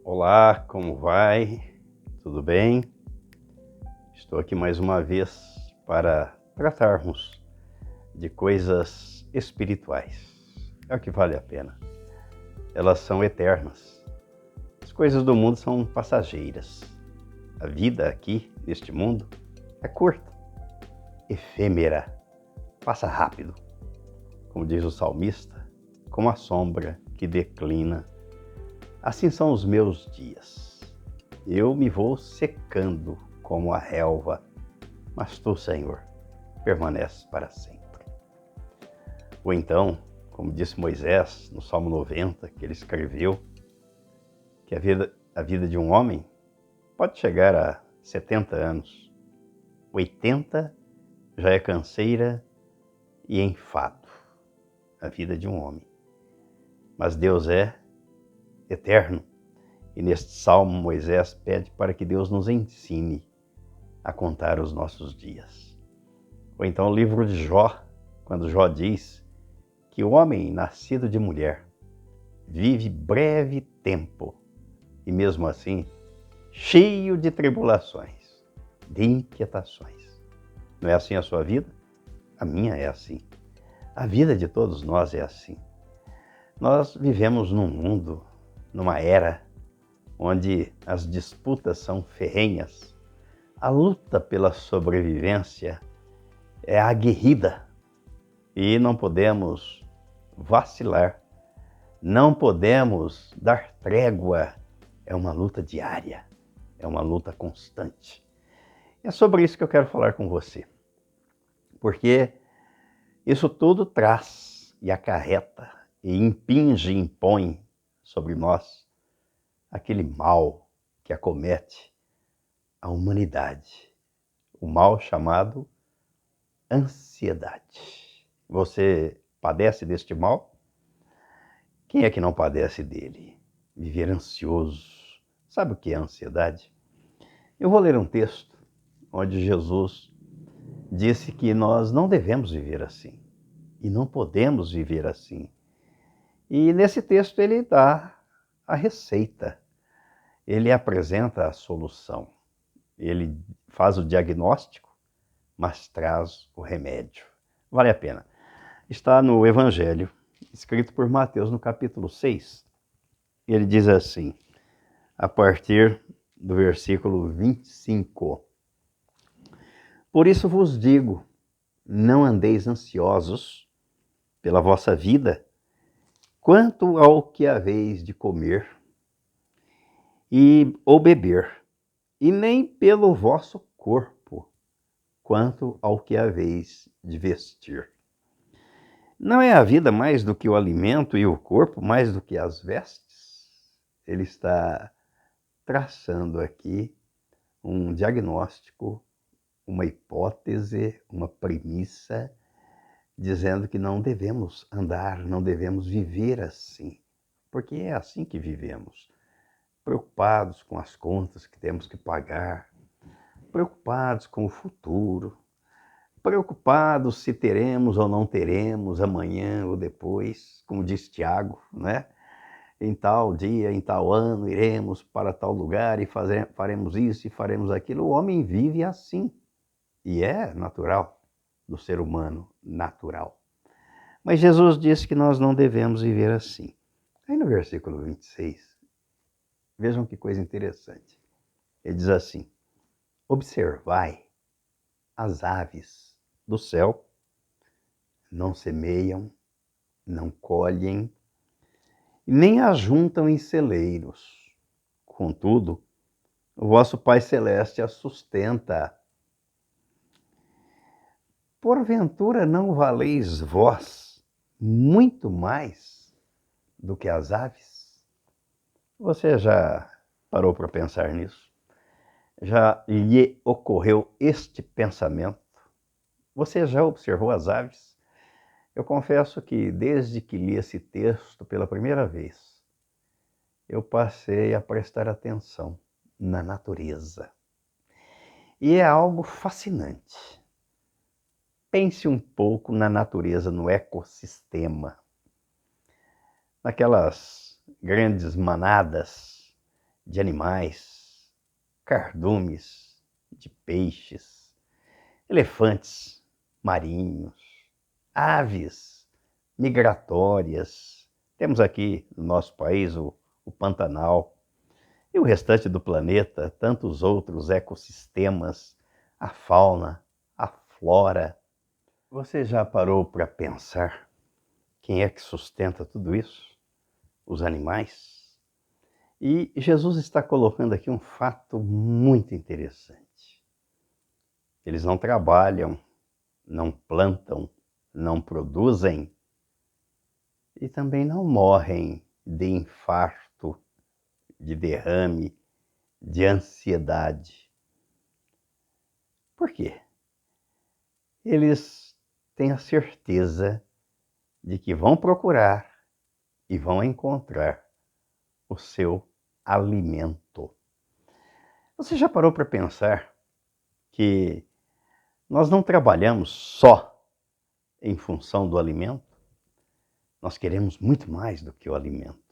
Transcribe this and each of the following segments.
Olá, como vai? Tudo bem? Estou aqui mais uma vez para tratarmos de coisas espirituais. É o que vale a pena. Elas são eternas. As coisas do mundo são passageiras. A vida aqui, neste mundo, é curta, efêmera, passa rápido. Como diz o salmista, como a sombra que declina. Assim são os meus dias. Eu me vou secando como a relva, mas tu, Senhor, permaneces para sempre. Ou então, como disse Moisés no Salmo 90, que ele escreveu, que a vida de um homem pode chegar a 70 anos. 80 já é canseira e enfado, a vida de um homem. Mas Deus é eterno. E neste salmo, Moisés pede para que Deus nos ensine a contar os nossos dias. Ou então o livro de Jó, quando Jó diz que o homem nascido de mulher vive breve tempo e mesmo assim cheio de tribulações, de inquietações. Não é assim a sua vida? A minha é assim. A vida de todos nós é assim. Nós vivemos num mundo, numa era onde as disputas são ferrenhas, a luta pela sobrevivência é aguerrida e não podemos vacilar, não podemos dar trégua, é uma luta diária, é uma luta constante. É sobre isso que eu quero falar com você, porque isso tudo traz e acarreta e impinge e impõe sobre nós aquele mal que acomete a humanidade, o mal chamado ansiedade. Você padece deste mal? Quem é que não padece dele? Viver ansioso. Sabe o que é ansiedade? Eu vou ler um texto onde Jesus disse que nós não devemos viver assim e não podemos viver assim. E nesse texto ele dá a receita, ele apresenta a solução. Ele faz o diagnóstico, mas traz o remédio. Vale a pena. Está no Evangelho, escrito por Mateus, no capítulo 6. Ele diz assim, a partir do versículo 25. Por isso vos digo, não andeis ansiosos pela vossa vida, quanto ao que haveis de comer ou beber, e nem pelo vosso corpo, quanto ao que haveis de vestir. Não é a vida mais do que o alimento e o corpo mais do que as vestes? Ele está traçando aqui um diagnóstico, uma hipótese, uma premissa, dizendo que não devemos andar, não devemos viver assim, porque é assim que vivemos, preocupados com as contas que temos que pagar, preocupados com o futuro, preocupados se teremos ou não teremos amanhã ou depois, como diz Tiago, né? Em tal dia, em tal ano, iremos para tal lugar e faremos isso e faremos aquilo. O homem vive assim, e é natural do ser humano, natural. Mas Jesus disse que nós não devemos viver assim. Aí no versículo 26, vejam que coisa interessante. Ele diz assim, observai as aves do céu, não semeiam, não colhem, nem ajuntam em celeiros. Contudo, o vosso Pai Celeste as sustenta. Porventura não valeis vós muito mais do que as aves? Você já parou para pensar nisso? Já lhe ocorreu este pensamento? Você já observou as aves? Eu confesso que desde que li esse texto pela primeira vez, eu passei a prestar atenção na natureza. E é algo fascinante. Pense um pouco na natureza, no ecossistema. Naquelas grandes manadas de animais, cardumes de peixes, elefantes marinhos, aves migratórias. Temos aqui no nosso país o Pantanal e o restante do planeta, tantos outros ecossistemas, a fauna, a flora. Você já parou para pensar quem é que sustenta tudo isso? Os animais? E Jesus está colocando aqui um fato muito interessante. Eles não trabalham, não plantam, não produzem e também não morrem de infarto, de derrame, de ansiedade. Por quê? Eles têm a certeza de que vão procurar e vão encontrar o seu alimento. Você já parou para pensar que nós não trabalhamos só em função do alimento? Nós queremos muito mais do que o alimento.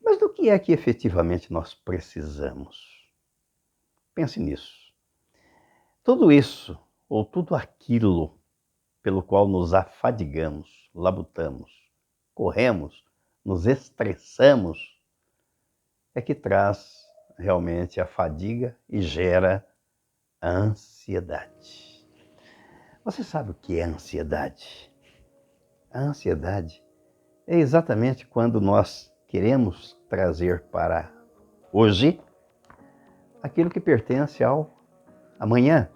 Mas do que é que efetivamente nós precisamos? Pense nisso. Tudo isso, ou tudo aquilo pelo qual nos afadigamos, labutamos, corremos, nos estressamos, é que traz realmente a fadiga e gera a ansiedade. Você sabe o que é ansiedade? A ansiedade é exatamente quando nós queremos trazer para hoje aquilo que pertence ao amanhã.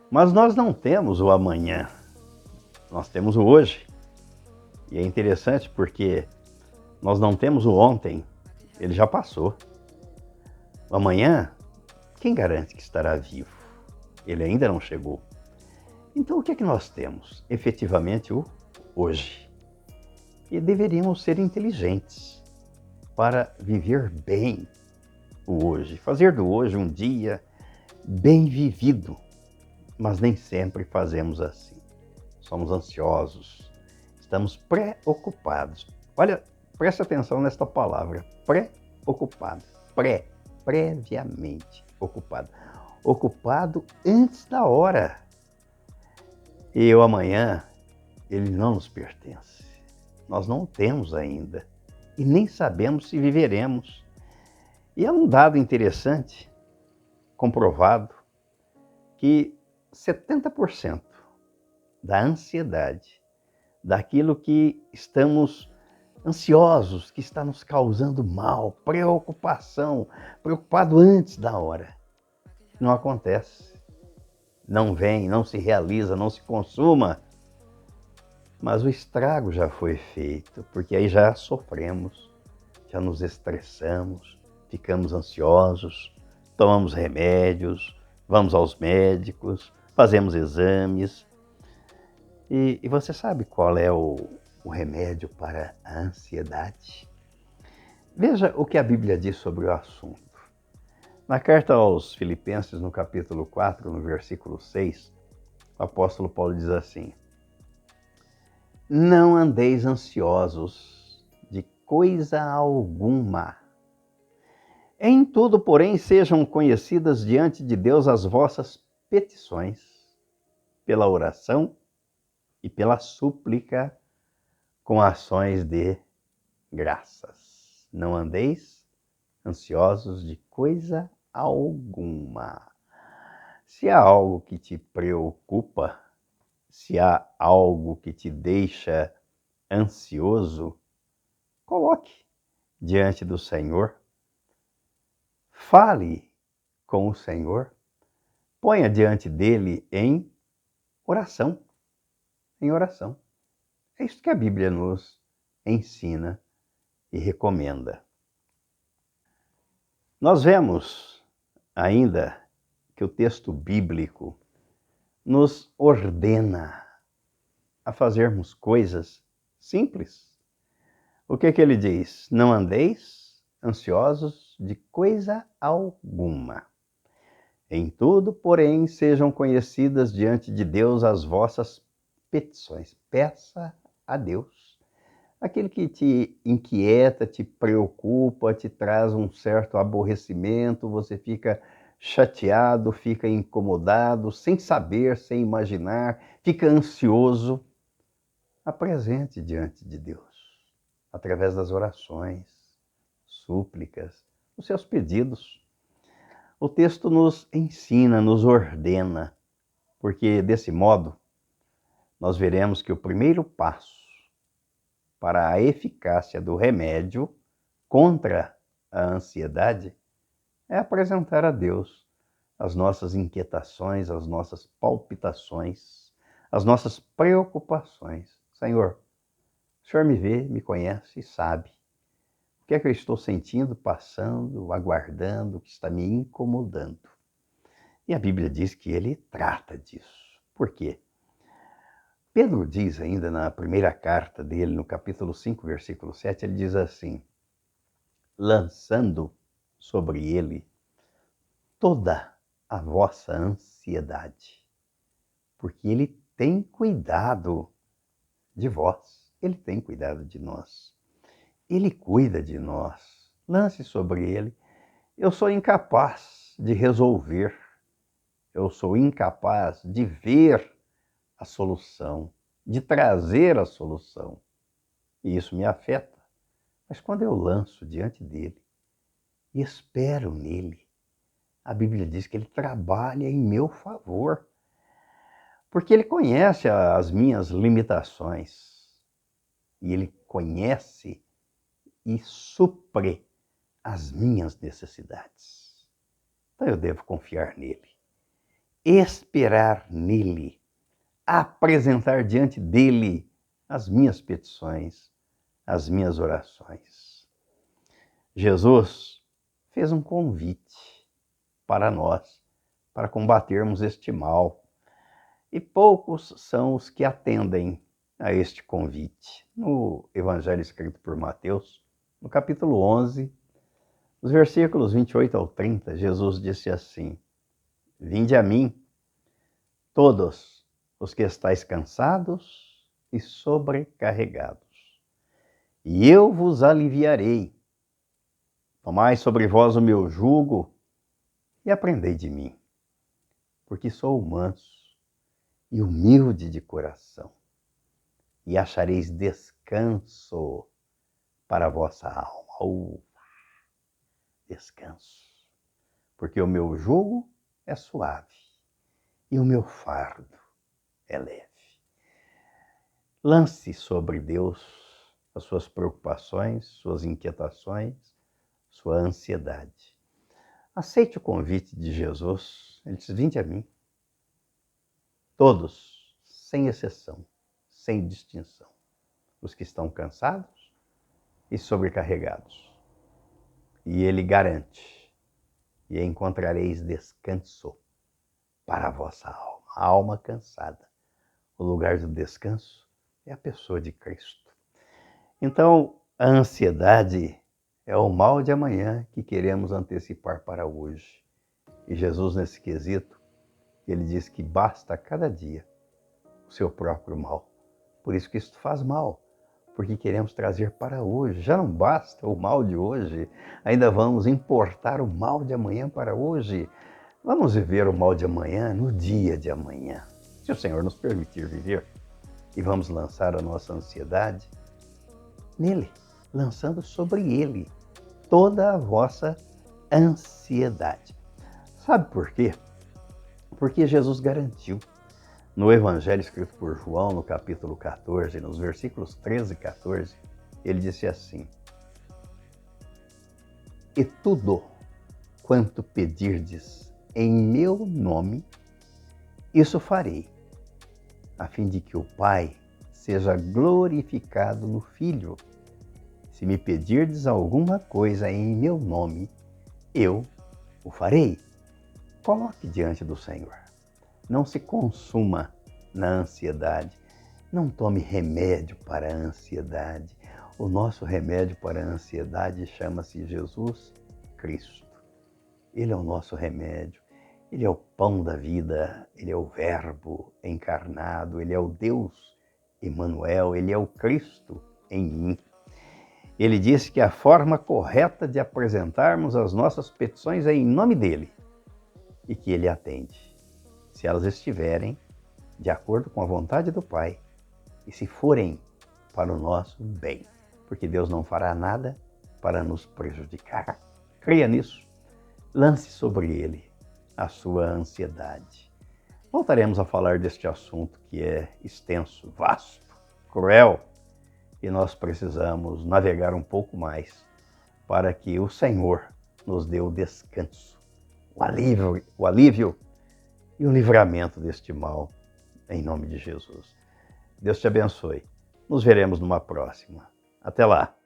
Mas nós não temos o amanhã, nós temos o hoje. E é interessante porque nós não temos o ontem, ele já passou. O amanhã, quem garante que estará vivo? Ele ainda não chegou. Então o que é que nós temos? Efetivamente o hoje. E deveríamos ser inteligentes para viver bem o hoje, fazer do hoje um dia bem vivido. Mas nem sempre fazemos assim. Somos ansiosos, estamos preocupados. Olha, preste atenção nesta palavra, preocupado, previamente ocupado. Ocupado antes da hora. E o amanhã, ele não nos pertence. Nós não o temos ainda e nem sabemos se viveremos. E é um dado interessante, comprovado, que 70% da ansiedade, daquilo que estamos ansiosos, que está nos causando mal, preocupação, preocupado antes da hora, não acontece, não vem, não se realiza, não se consuma, mas o estrago já foi feito, porque aí já sofremos, já nos estressamos, ficamos ansiosos, tomamos remédios, vamos aos médicos, fazemos exames. E você sabe qual é o remédio para a ansiedade? Veja o que a Bíblia diz sobre o assunto. Na carta aos Filipenses, no capítulo 4, no versículo 6, o apóstolo Paulo diz assim: não andeis ansiosos de coisa alguma. Em tudo, porém, sejam conhecidas diante de Deus as vossas petições, pela oração e pela súplica, com ações de graças. Não andeis ansiosos de coisa alguma. Se há algo que te preocupa, se há algo que te deixa ansioso, coloque diante do Senhor, fale com o Senhor, ponha diante dele em oração. Em oração. É isso que a Bíblia nos ensina e recomenda. Nós vemos ainda que o texto bíblico nos ordena a fazermos coisas simples. O que é que ele diz? Não andeis ansiosos de coisa alguma. Em tudo, porém, sejam conhecidas diante de Deus as vossas petições. Peça a Deus aquele que te inquieta, te preocupa, te traz um certo aborrecimento, você fica chateado, fica incomodado, sem saber, sem imaginar, fica ansioso. Apresente diante de Deus, através das orações, súplicas, os seus pedidos. O texto nos ensina, nos ordena, porque desse modo nós veremos que o primeiro passo para a eficácia do remédio contra a ansiedade é apresentar a Deus as nossas inquietações, as nossas palpitações, as nossas preocupações. Senhor, o Senhor me vê, me conhece e sabe o que é que eu estou sentindo, passando, aguardando, que está me incomodando. E a Bíblia diz que Ele trata disso. Por quê? Pedro diz ainda na primeira carta dele, no capítulo 5, versículo 7, ele diz assim: lançando sobre ele toda a vossa ansiedade, porque ele tem cuidado de vós, ele tem cuidado de nós, ele cuida de nós. Lance sobre ele. Eu sou incapaz de resolver, eu sou incapaz de ver a solução, de trazer a solução. E isso me afeta. Mas quando eu lanço diante dele e espero nele, a Bíblia diz que ele trabalha em meu favor, porque ele conhece as minhas limitações e ele conhece e supre as minhas necessidades. Então eu devo confiar nele, esperar nele, apresentar diante dele as minhas petições, as minhas orações. Jesus fez um convite para nós, para combatermos este mal. E poucos são os que atendem a este convite. No Evangelho escrito por Mateus, no capítulo 11, os versículos 28 ao 30, Jesus disse assim: vinde a mim, todos os que estáis cansados e sobrecarregados, e eu vos aliviarei. Tomai sobre vós o meu jugo e aprendei de mim, porque sou manso e humilde de coração, e achareis descanso para a vossa alma. Descanso. Porque o meu jugo é suave e o meu fardo é leve. Lance sobre Deus as suas preocupações, suas inquietações, sua ansiedade. Aceite o convite de Jesus. Ele diz: vinde a mim. Todos, sem exceção, sem distinção. Os que estão cansados e sobrecarregados. E ele garante: e encontrareis descanso para a vossa alma. A alma cansada. O lugar do descanso é a pessoa de Cristo. Então, a ansiedade é o mal de amanhã que queremos antecipar para hoje. E Jesus, nesse quesito, ele diz que basta a cada dia o seu próprio mal. Por isso que isso faz mal, porque queremos trazer para hoje. Já não basta o mal de hoje, ainda vamos importar o mal de amanhã para hoje. Vamos viver o mal de amanhã no dia de amanhã, se o Senhor nos permitir viver. E vamos lançar a nossa ansiedade nele, lançando sobre ele toda a vossa ansiedade. Sabe por quê? Porque Jesus garantiu. No Evangelho escrito por João, no capítulo 14, nos versículos 13 e 14, ele disse assim: e tudo quanto pedirdes em meu nome, isso farei, a fim de que o Pai seja glorificado no Filho. Se me pedirdes alguma coisa em meu nome, eu o farei. Coloque diante do Senhor. Não se consuma na ansiedade. Não tome remédio para a ansiedade. O nosso remédio para a ansiedade chama-se Jesus Cristo. Ele é o nosso remédio. Ele é o pão da vida. Ele é o Verbo encarnado. Ele é o Deus Emmanuel. Ele é o Cristo em mim. Ele disse que a forma correta de apresentarmos as nossas petições é em nome dele e que ele atende, se elas estiverem de acordo com a vontade do Pai e se forem para o nosso bem, porque Deus não fará nada para nos prejudicar. Creia nisso, lance sobre ele a sua ansiedade. Voltaremos a falar deste assunto que é extenso, vasto, cruel, e nós precisamos navegar um pouco mais para que o Senhor nos dê o descanso, o alívio e o livramento deste mal, em nome de Jesus. Deus te abençoe. Nos veremos numa próxima. Até lá!